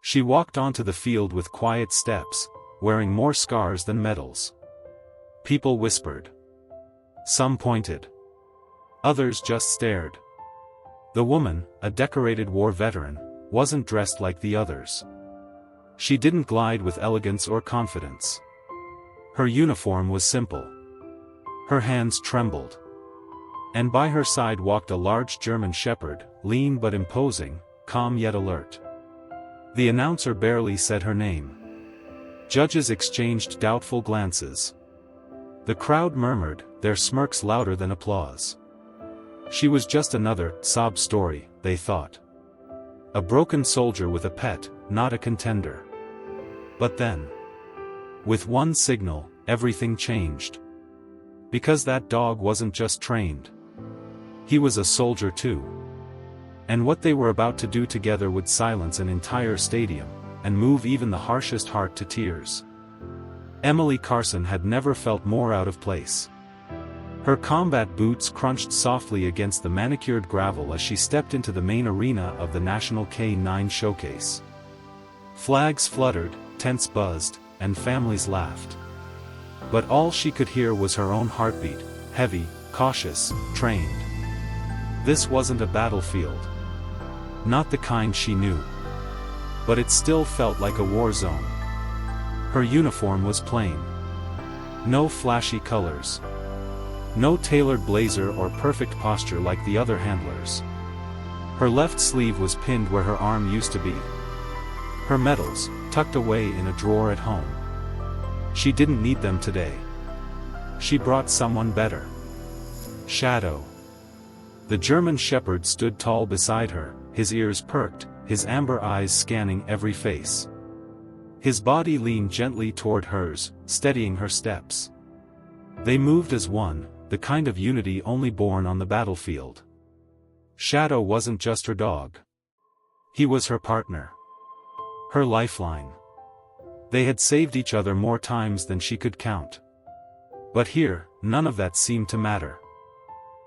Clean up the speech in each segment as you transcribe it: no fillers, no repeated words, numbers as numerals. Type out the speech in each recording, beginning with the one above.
She walked onto the field with quiet steps, wearing more scars than medals. People whispered. Some pointed. Others just stared. The woman, a decorated war veteran, wasn't dressed like the others. She didn't glide with elegance or confidence. Her uniform was simple. Her hands trembled. And by her side walked a large German shepherd, lean but imposing, calm yet alert. The announcer barely said her name. Judges exchanged doubtful glances. The crowd murmured, their smirks louder than applause. She was just another sob story, they thought. A broken soldier with a pet, not a contender. But then, with one signal, everything changed. Because that dog wasn't just trained. He was a soldier too. And what they were about to do together would silence an entire stadium, and move even the harshest heart to tears. Emily Carson had never felt more out of place. Her combat boots crunched softly against the manicured gravel as she stepped into the main arena of the National K-9 showcase. Flags fluttered, tents buzzed, and families laughed. But all she could hear was her own heartbeat, heavy, cautious, trained. This wasn't a battlefield. Not the kind she knew. But it still felt like a war zone. Her uniform was plain. No flashy colors. No tailored blazer or perfect posture like the other handlers. Her left sleeve was pinned where her arm used to be. Her medals, tucked away in a drawer at home. She didn't need them today. She brought someone better. Shadow. The German shepherd stood tall beside her, his ears perked, his amber eyes scanning every face. His body leaned gently toward hers, steadying her steps. They moved as one, the kind of unity only born on the battlefield. Shadow wasn't just her dog. He was her partner. Her lifeline. They had saved each other more times than she could count. But here, none of that seemed to matter.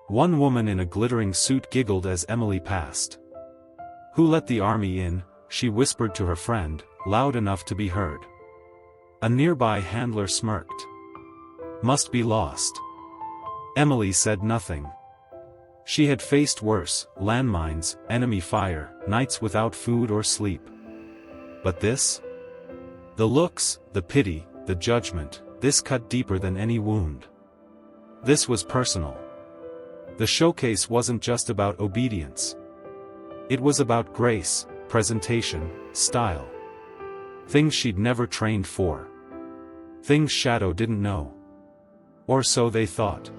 One woman in a glittering suit giggled as Emily passed. "Who let the army in?" she whispered to her friend, loud enough to be heard. A nearby handler smirked. "Must be lost." Emily said nothing. She had faced worse, landmines, enemy fire, nights without food or sleep. But this? The looks, the pity, the judgment, this cut deeper than any wound. This was personal. The showcase wasn't just about obedience. It was about grace, presentation, style. Things she'd never trained for. Things Shadow didn't know. Or so they thought.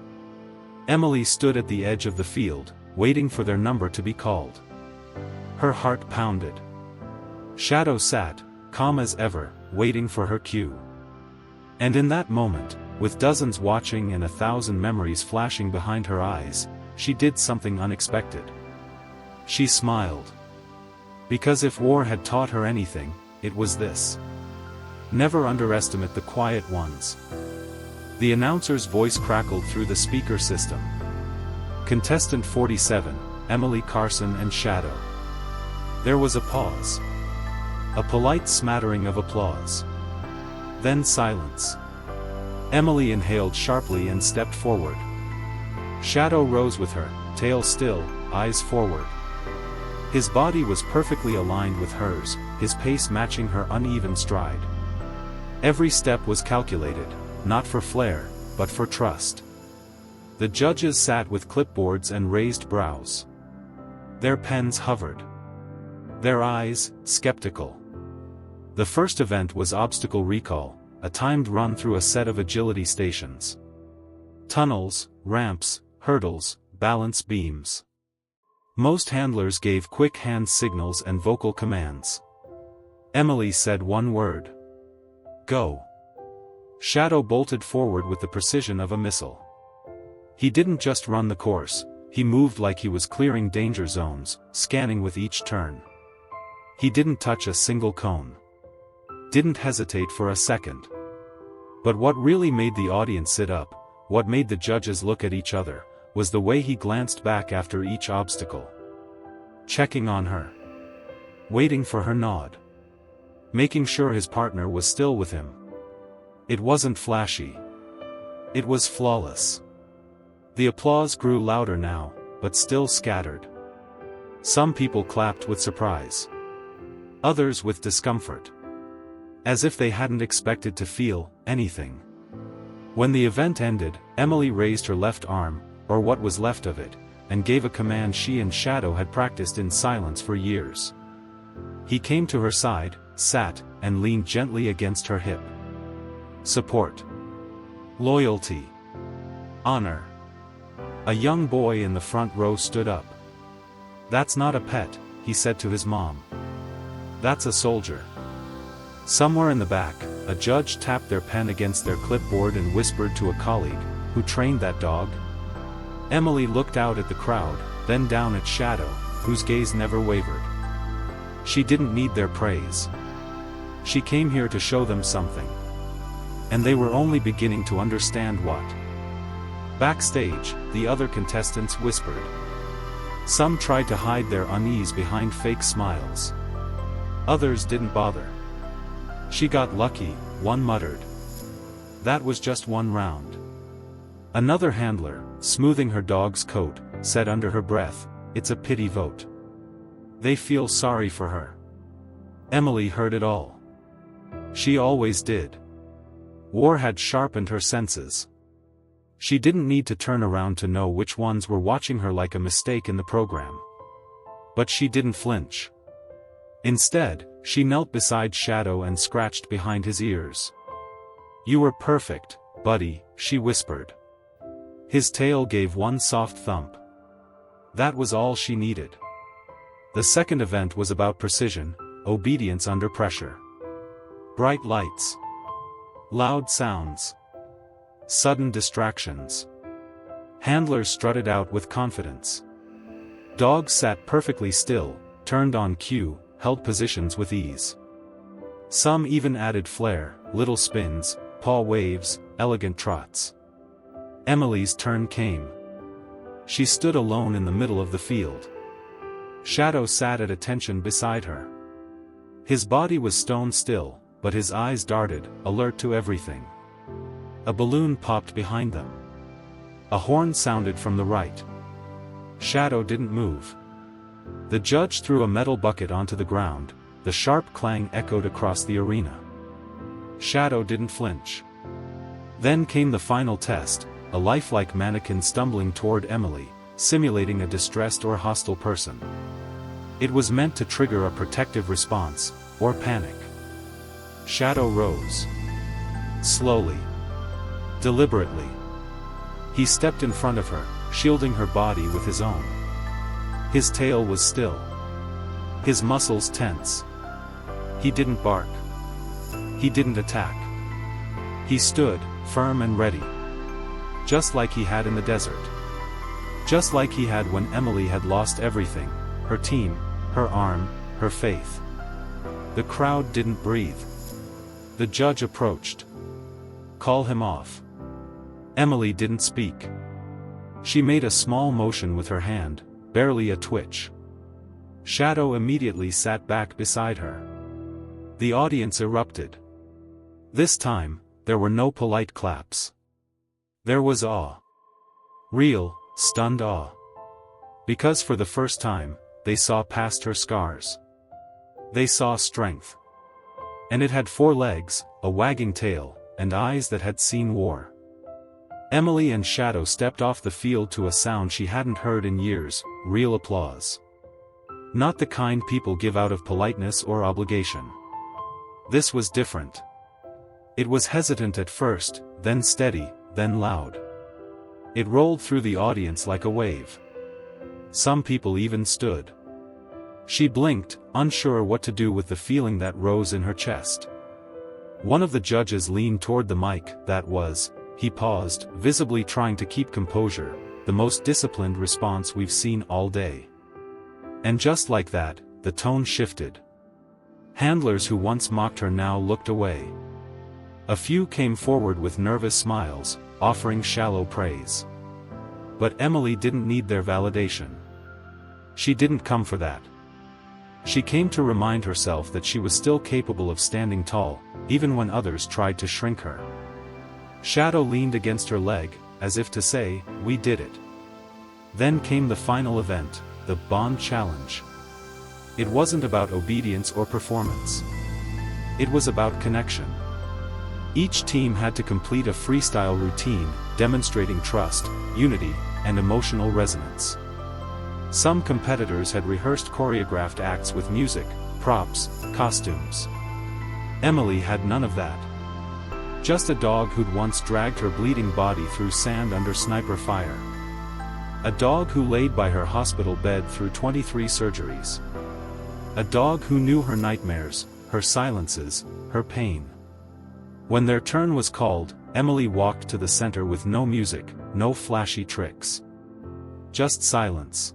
Emily stood at the edge of the field, waiting for their number to be called. Her heart pounded. Shadow sat, calm as ever, waiting for her cue. And in that moment, with dozens watching and 1,000 memories flashing behind her eyes, she did something unexpected. She smiled. Because if war had taught her anything, it was this. Never underestimate the quiet ones. The announcer's voice crackled through the speaker system. Contestant 47, Emily Carson and Shadow. There was a pause. A polite smattering of applause. Then silence. Emily inhaled sharply and stepped forward. Shadow rose with her, tail still, eyes forward. His body was perfectly aligned with hers, his pace matching her uneven stride. Every step was calculated, not for flair, but for trust. The judges sat with clipboards and raised brows. Their pens hovered. Their eyes, skeptical. The first event was obstacle recall, a timed run through a set of agility stations. Tunnels, ramps, hurdles, balance beams. Most handlers gave quick hand signals and vocal commands. Emily said one word. Go. Shadow bolted forward with the precision of a missile. He didn't just run the course, he moved like he was clearing danger zones, scanning with each turn. He didn't touch a single cone. Didn't hesitate for a second. But what really made the audience sit up, what made the judges look at each other, was the way he glanced back after each obstacle. Checking on her. Waiting for her nod. making sure his partner was still with him. It wasn't flashy. It was flawless. The applause grew louder now, but still scattered. Some people clapped with surprise. Others with discomfort. As if they hadn't expected to feel anything. When the event ended, Emily raised her left arm, or what was left of it, and gave a command she and Shadow had practiced in silence for years. He came to her side, sat, and leaned gently against her hip. Support. Loyalty. Honor. A young boy in the front row stood up. "That's not a pet," he said to his mom. "That's a soldier." Somewhere in the back, a judge tapped their pen against their clipboard and whispered to a colleague, "Who trained that dog?" Emily looked out at the crowd, then down at Shadow, whose gaze never wavered. She didn't need their praise. She came here to show them something. And they were only beginning to understand what. Backstage, the other contestants whispered. Some tried to hide their unease behind fake smiles. Others didn't bother. "She got lucky," one muttered. "That was just one round." Another handler, smoothing her dog's coat, said under her breath, "It's a pity vote. They feel sorry for her." Emily heard it all. She always did. War had sharpened her senses. She didn't need to turn around to know which ones were watching her like a mistake in the program. But she didn't flinch. Instead, she knelt beside Shadow and scratched behind his ears. "You were perfect, buddy," she whispered. His tail gave one soft thump. That was all she needed. The second event was about precision, obedience under pressure. Bright lights. Loud sounds. Sudden distractions. Handlers strutted out with confidence. Dogs sat perfectly still, turned on cue, held positions with ease. Some even added flair, little spins, paw waves, elegant trots. Emily's turn came. She stood alone in the middle of the field. Shadow sat at attention beside her. His body was stone still, but his eyes darted, alert to everything. A balloon popped behind them. A horn sounded from the right. Shadow didn't move. The judge threw a metal bucket onto the ground, the sharp clang echoed across the arena. Shadow didn't flinch. Then came the final test, a lifelike mannequin stumbling toward Emily, simulating a distressed or hostile person. It was meant to trigger a protective response, or panic. Shadow rose. Slowly. Deliberately. He stepped in front of her, shielding her body with his own. His tail was still. His muscles tense. He didn't bark. He didn't attack. He stood, firm and ready. Just like he had in the desert. Just like he had when Emily had lost everything, her team, her arm, her faith. The crowd didn't breathe. The judge approached. "Call him off." Emily didn't speak. She made a small motion with her hand, barely a twitch. Shadow immediately sat back beside her. The audience erupted. This time, there were no polite claps. There was awe. Real, stunned awe. Because for the first time, they saw past her scars. They saw strength. And it had 4 legs, a wagging tail, and eyes that had seen war. Emily and Shadow stepped off the field to a sound she hadn't heard in years, real applause. Not the kind people give out of politeness or obligation. This was different. It was hesitant at first, then steady, then loud. It rolled through the audience like a wave. Some people even stood. She blinked, unsure what to do with the feeling that rose in her chest. One of the judges leaned toward the mic. That was, he paused, visibly trying to keep composure, the most disciplined response we've seen all day. And just like that, the tone shifted. Handlers who once mocked her now looked away. A few came forward with nervous smiles, offering shallow praise. But Emily didn't need their validation. She didn't come for that. She came to remind herself that she was still capable of standing tall, even when others tried to shrink her. Shadow leaned against her leg, as if to say, "We did it." Then came the final event, the Bond Challenge. It wasn't about obedience or performance. It was about connection. Each team had to complete a freestyle routine, demonstrating trust, unity, and emotional resonance. Some competitors had rehearsed choreographed acts with music, props, costumes. Emily had none of that. Just a dog who'd once dragged her bleeding body through sand under sniper fire. A dog who laid by her hospital bed through 23 surgeries. A dog who knew her nightmares, her silences, her pain. When their turn was called, Emily walked to the center with no music, no flashy tricks. Just silence.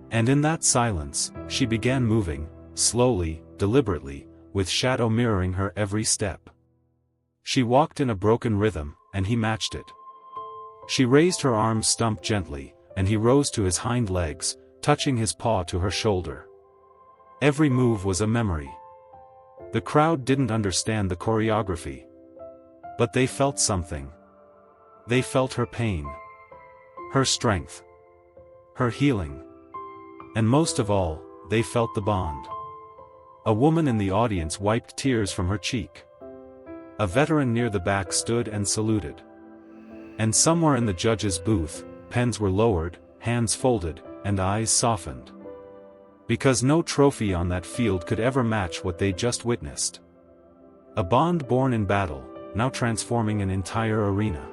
And in that silence, she began moving, slowly, deliberately, with Shadow mirroring her every step. She walked in a broken rhythm, and he matched it. She raised her arms stump gently, and he rose to his hind legs, touching his paw to her shoulder. Every move was a memory. The crowd didn't understand the choreography. But they felt something. They felt her pain. Her strength. Her healing. And most of all, they felt the bond. A woman in the audience wiped tears from her cheek. A veteran near the back stood and saluted. And somewhere in the judge's booth, pens were lowered, hands folded, and eyes softened. Because no trophy on that field could ever match what they just witnessed. A bond born in battle, now transforming an entire arena.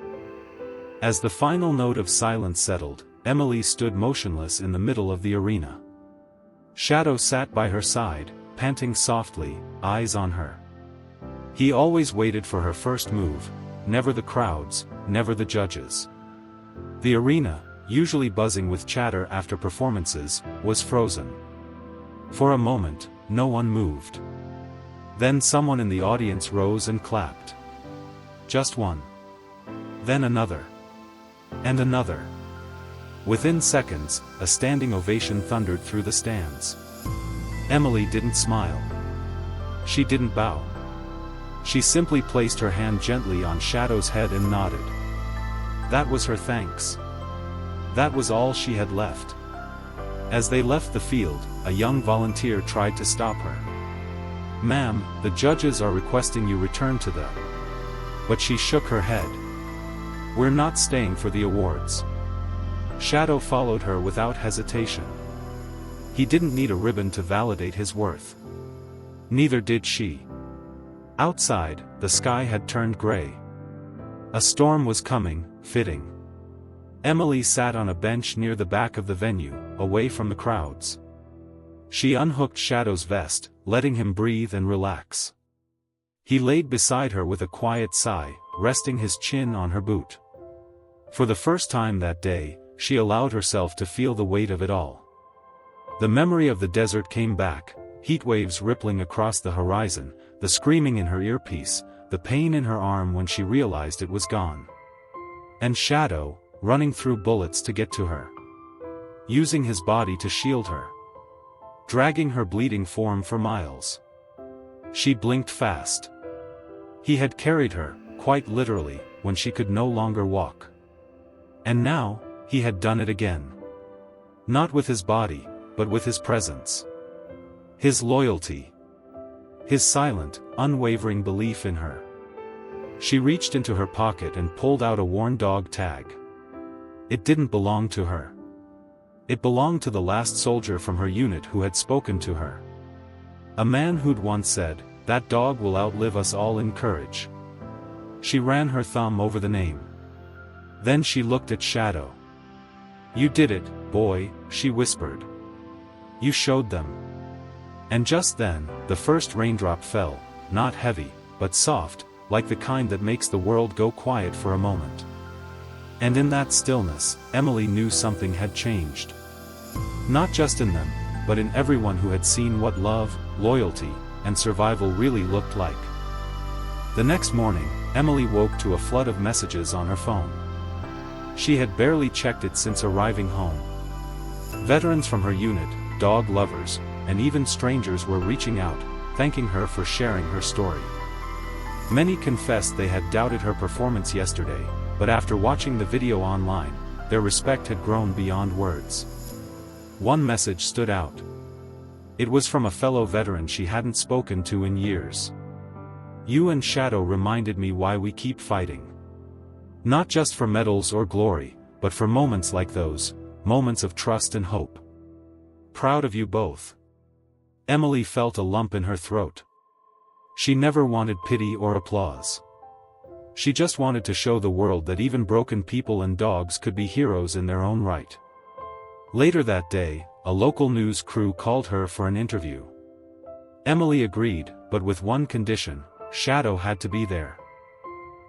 As the final note of silence settled, Emily stood motionless in the middle of the arena. Shadow sat by her side, panting softly, eyes on her. He always waited for her first move, never the crowds, never the judges. The arena, usually buzzing with chatter after performances, was frozen. For a moment, no one moved. Then someone in the audience rose and clapped. Just one. Then another. And another. Within seconds, a standing ovation thundered through the stands. Emily didn't smile. She didn't bow. She simply placed her hand gently on Shadow's head and nodded. That was her thanks. That was all she had left. As they left the field, a young volunteer tried to stop her. "Ma'am, the judges are requesting you return to the..." But she shook her head. "We're not staying for the awards." Shadow followed her without hesitation. He didn't need a ribbon to validate his worth. Neither did she. Outside, the sky had turned gray. A storm was coming, fitting. Emily sat on a bench near the back of the venue, away from the crowds. She unhooked Shadow's vest, letting him breathe and relax. He laid beside her with a quiet sigh, resting his chin on her boot. For the first time that day, she allowed herself to feel the weight of it all. The memory of the desert came back, heat waves rippling across the horizon, the screaming in her earpiece, the pain in her arm when she realized it was gone. And Shadow, running through bullets to get to her. Using his body to shield her. Dragging her bleeding form for miles. She blinked fast. He had carried her, quite literally, when she could no longer walk. And now, he had done it again. Not with his body, but with his presence. His loyalty. His silent, unwavering belief in her. She reached into her pocket and pulled out a worn dog tag. It didn't belong to her. It belonged to the last soldier from her unit who had spoken to her. A man who'd once said, "That dog will outlive us all in courage." She ran her thumb over the name. Then she looked at Shadow. "You did it, boy," she whispered. "You showed them." And just then, the first raindrop fell, not heavy, but soft, like the kind that makes the world go quiet for a moment. And in that stillness, Emily knew something had changed. Not just in them, but in everyone who had seen what love, loyalty, and survival really looked like. The next morning, Emily woke to a flood of messages on her phone. She had barely checked it since arriving home. Veterans from her unit, dog lovers, and even strangers were reaching out, thanking her for sharing her story. Many confessed they had doubted her performance yesterday, but after watching the video online, their respect had grown beyond words. One message stood out. It was from a fellow veteran she hadn't spoken to in years. "You and Shadow reminded me why we keep fighting. Not just for medals or glory, but for moments like those, moments of trust and hope. Proud of you both." Emily felt a lump in her throat. She never wanted pity or applause. She just wanted to show the world that even broken people and dogs could be heroes in their own right. Later that day, a local news crew called her for an interview. Emily agreed, but with one condition: Shadow had to be there.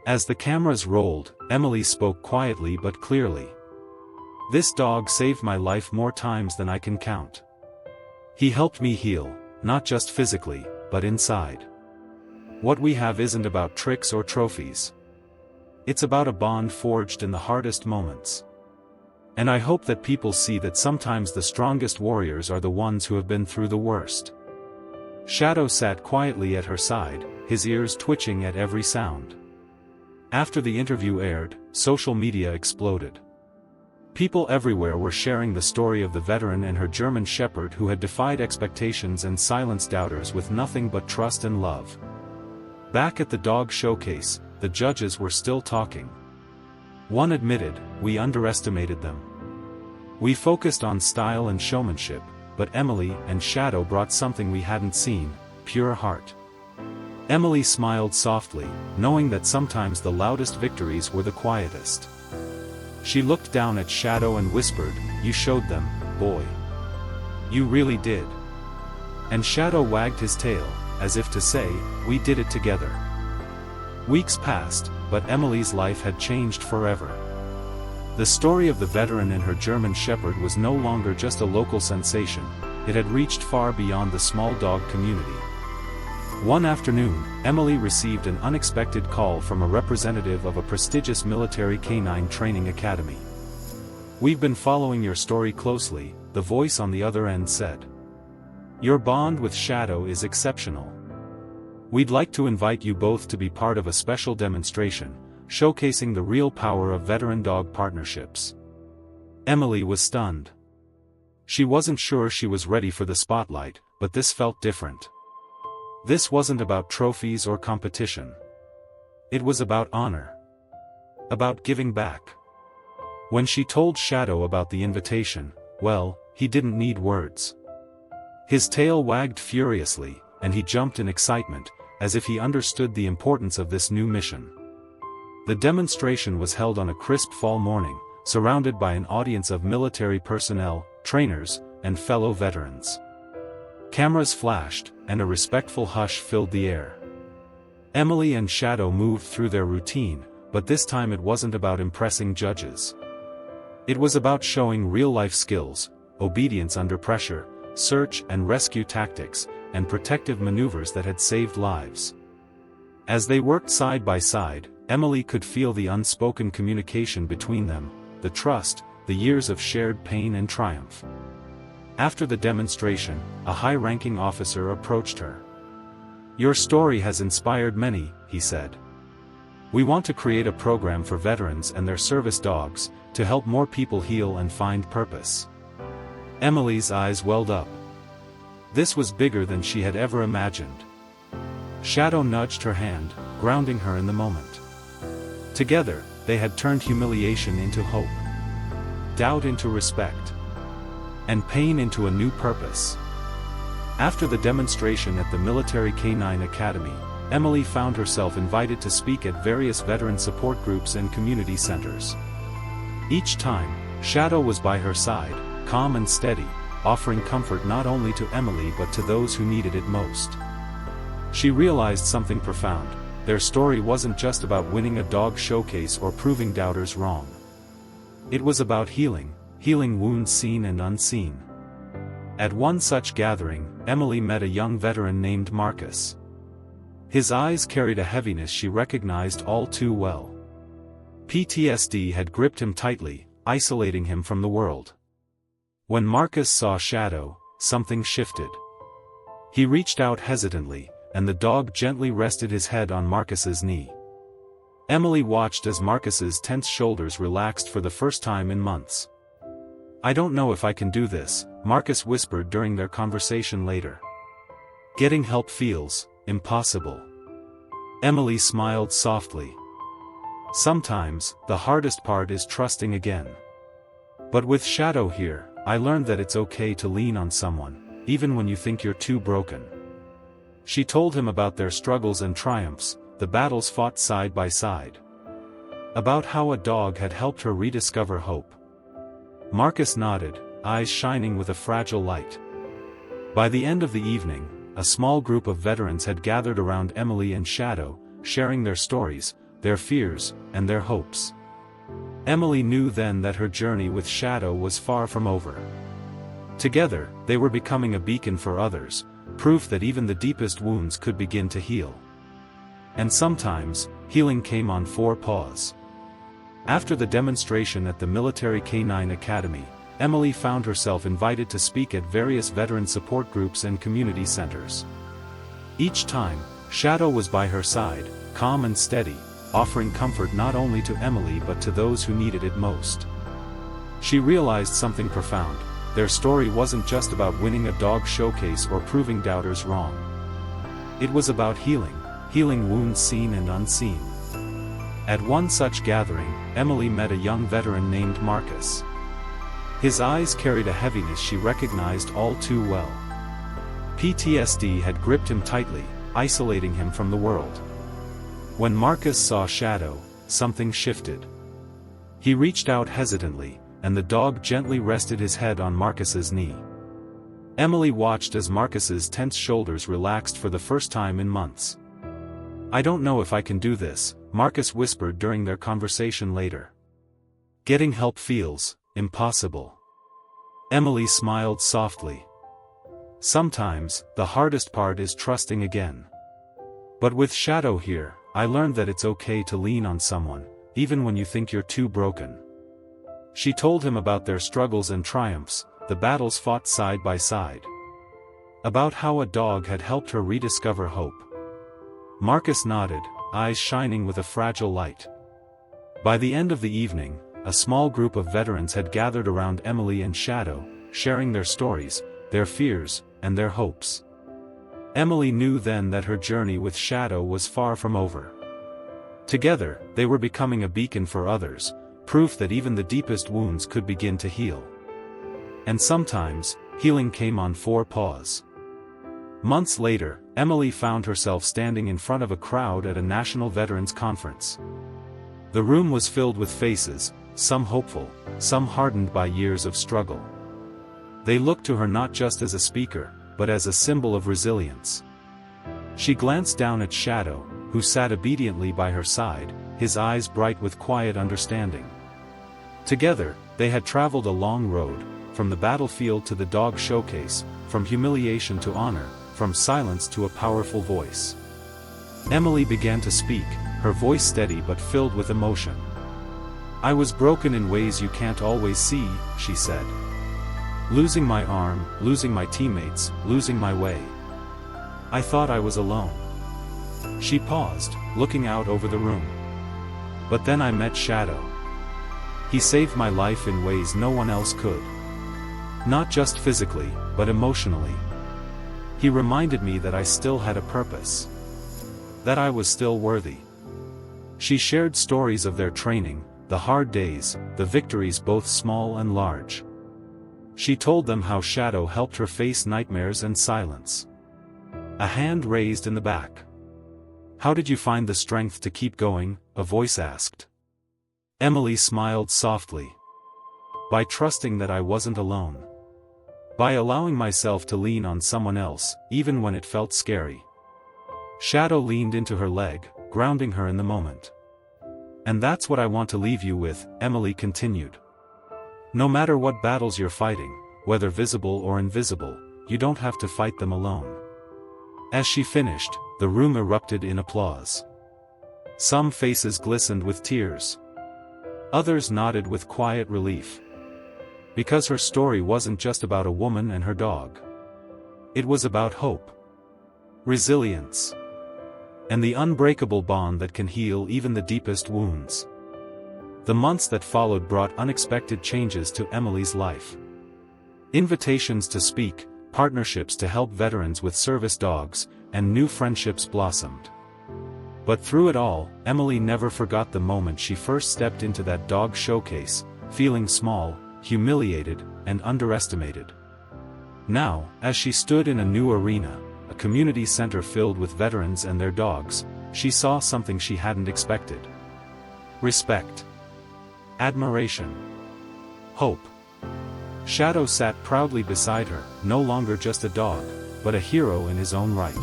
As the cameras rolled, Emily spoke quietly but clearly. "This dog saved my life more times than I can count. He helped me heal, not just physically, but inside. What we have isn't about tricks or trophies. It's about a bond forged in the hardest moments. And I hope that people see that sometimes the strongest warriors are the ones who have been through the worst." Shadow sat quietly at her side, his ears twitching at every sound. After the interview aired, social media exploded. People everywhere were sharing the story of the veteran and her German Shepherd who had defied expectations and silenced doubters with nothing but trust and love. Back at the dog showcase, the judges were still talking. One admitted, "We underestimated them. We focused on style and showmanship, but Emily and Shadow brought something we hadn't seen: pure heart." Emily smiled softly, knowing that sometimes the loudest victories were the quietest. She looked down at Shadow and whispered, "You showed them, boy. You really did." And Shadow wagged his tail, as if to say, "We did it together." Weeks passed, but Emily's life had changed forever. The story of the veteran and her German Shepherd was no longer just a local sensation, it had reached far beyond the small dog community. One afternoon, Emily received an unexpected call from a representative of a prestigious military canine training academy. "We've been following your story closely," the voice on the other end said. "Your bond with Shadow is exceptional. We'd like to invite you both to be part of a special demonstration, showcasing the real power of veteran-dog partnerships." Emily was stunned. She wasn't sure she was ready for the spotlight, but this felt different. This wasn't about trophies or competition. It was about honor. About giving back. When she told Shadow about the invitation, well, he didn't need words. His tail wagged furiously, and he jumped in excitement, as if he understood the importance of this new mission. The demonstration was held on a crisp fall morning, surrounded by an audience of military personnel, trainers, and fellow veterans. Cameras flashed, and a respectful hush filled the air. Emily and Shadow moved through their routine, but this time it wasn't about impressing judges. It was about showing real-life skills, obedience under pressure, search and rescue tactics, and protective maneuvers that had saved lives. As they worked side by side, Emily could feel the unspoken communication between them, the trust, the years of shared pain and triumph. After the demonstration, a high-ranking officer approached her. "Your story has inspired many," he said. "We want to create a program for veterans and their service dogs, to help more people heal and find purpose." Emily's eyes welled up. This was bigger than she had ever imagined. Shadow nudged her hand, grounding her in the moment. Together, they had turned humiliation into hope, doubt into respect, and pain into a new purpose. After the demonstration at the Military Canine Academy, Emily found herself invited to speak at various veteran support groups and community centers. Each time, Shadow was by her side, calm and steady, offering comfort not only to Emily but to those who needed it most. She realized something profound: their story wasn't just about winning a dog showcase or proving doubters wrong. It was about healing wounds seen and unseen. At one such gathering, Emily met a young veteran named Marcus. His eyes carried a heaviness she recognized all too well. PTSD had gripped him tightly, isolating him from the world. When Marcus saw Shadow, something shifted. He reached out hesitantly, and the dog gently rested his head on Marcus's knee. Emily watched as Marcus's tense shoulders relaxed for the first time in months. "I don't know if I can do this," Marcus whispered during their conversation later. "Getting help feels impossible." Emily smiled softly. "Sometimes, the hardest part is trusting again. But with Shadow here, I learned that it's okay to lean on someone, even when you think you're too broken." She told him about their struggles and triumphs, the battles fought side by side. About how a dog had helped her rediscover hope. Marcus nodded, eyes shining with a fragile light. By the end of the evening, a small group of veterans had gathered around Emily and Shadow, sharing their stories, their fears, and their hopes. Emily knew then that her journey with Shadow was far from over. Together, they were becoming a beacon for others, proof that even the deepest wounds could begin to heal. And sometimes, healing came on 4 paws. After the demonstration at the Military Canine Academy, Emily found herself invited to speak at various veteran support groups and community centers. Each time, Shadow was by her side, calm and steady, offering comfort not only to Emily but to those who needed it most. She realized something profound: their story wasn't just about winning a dog showcase or proving doubters wrong. It was about healing wounds seen and unseen. At one such gathering, Emily met a young veteran named Marcus. His eyes carried a heaviness she recognized all too well. PTSD had gripped him tightly, isolating him from the world. When Marcus saw Shadow, something shifted. He reached out hesitantly, and the dog gently rested his head on Marcus's knee. Emily watched as Marcus's tense shoulders relaxed for the first time in months. "I don't know if I can do this," Marcus whispered during their conversation later. "Getting help feels impossible." Emily smiled softly. "Sometimes, the hardest part is trusting again. But with Shadow here, I learned that it's okay to lean on someone, even when you think you're too broken." She told him about their struggles and triumphs, the battles fought side by side. About how a dog had helped her rediscover hope. Marcus nodded, eyes shining with a fragile light. By the end of the evening, a small group of veterans had gathered around Emily and Shadow, sharing their stories, their fears, and their hopes. Emily knew then that her journey with Shadow was far from over. Together, they were becoming a beacon for others, proof that even the deepest wounds could begin to heal. And sometimes, healing came on 4 paws. Months later, Emily found herself standing in front of a crowd at a national veterans conference. The room was filled with faces, some hopeful, some hardened by years of struggle. They looked to her not just as a speaker, but as a symbol of resilience. She glanced down at Shadow, who sat obediently by her side, his eyes bright with quiet understanding. Together, they had traveled a long road, from the battlefield to the dog showcase, from humiliation to honor, from silence to a powerful voice. Emily began to speak, her voice steady but filled with emotion. "I was broken in ways you can't always see," she said. "Losing my arm, losing my teammates, losing my way. I thought I was alone." She paused, looking out over the room. "But then I met Shadow. He saved my life in ways no one else could. Not just physically, but emotionally. He reminded me that I still had a purpose. That I was still worthy." She shared stories of their training, the hard days, the victories both small and large. She told them how Shadow helped her face nightmares and silence. A hand raised in the back. "How did you find the strength to keep going?" a voice asked. Emily smiled softly. "By trusting that I wasn't alone. By allowing myself to lean on someone else, even when it felt scary." Shadow leaned into her leg, grounding her in the moment. "And that's what I want to leave you with," Emily continued. "No matter what battles you're fighting, whether visible or invisible, you don't have to fight them alone." As she finished, the room erupted in applause. Some faces glistened with tears. Others nodded with quiet relief. Because her story wasn't just about a woman and her dog. It was about hope, resilience, and the unbreakable bond that can heal even the deepest wounds. The months that followed brought unexpected changes to Emily's life. Invitations to speak, partnerships to help veterans with service dogs, and new friendships blossomed. But through it all, Emily never forgot the moment she first stepped into that dog showcase, feeling small, humiliated, and underestimated. Now, as she stood in a new arena, a community center filled with veterans and their dogs, she saw something she hadn't expected. Respect. Admiration. Hope. Shadow sat proudly beside her, no longer just a dog, but a hero in his own right.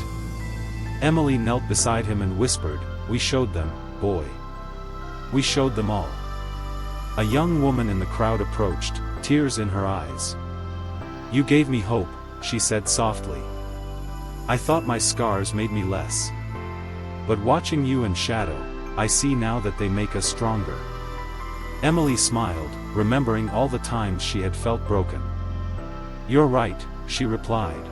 Emily knelt beside him and whispered, "We showed them, boy. We showed them all." A young woman in the crowd approached, tears in her eyes. "You gave me hope," she said softly. "I thought my scars made me less. But watching you and Shadow, I see now that they make us stronger." Emily smiled, remembering all the times she had felt broken. "You're right," she replied.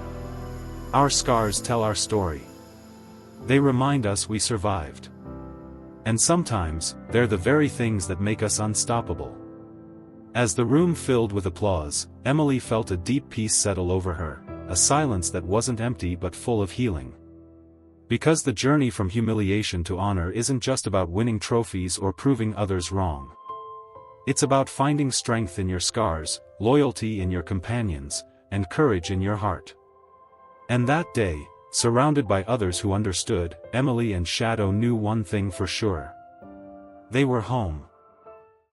"Our scars tell our story. They remind us we survived. And sometimes, they're the very things that make us unstoppable." As the room filled with applause, Emily felt a deep peace settle over her, a silence that wasn't empty but full of healing. Because the journey from humiliation to honor isn't just about winning trophies or proving others wrong. It's about finding strength in your scars, loyalty in your companions, and courage in your heart. And that day, surrounded by others who understood, Emily and Shadow knew one thing for sure. They were home.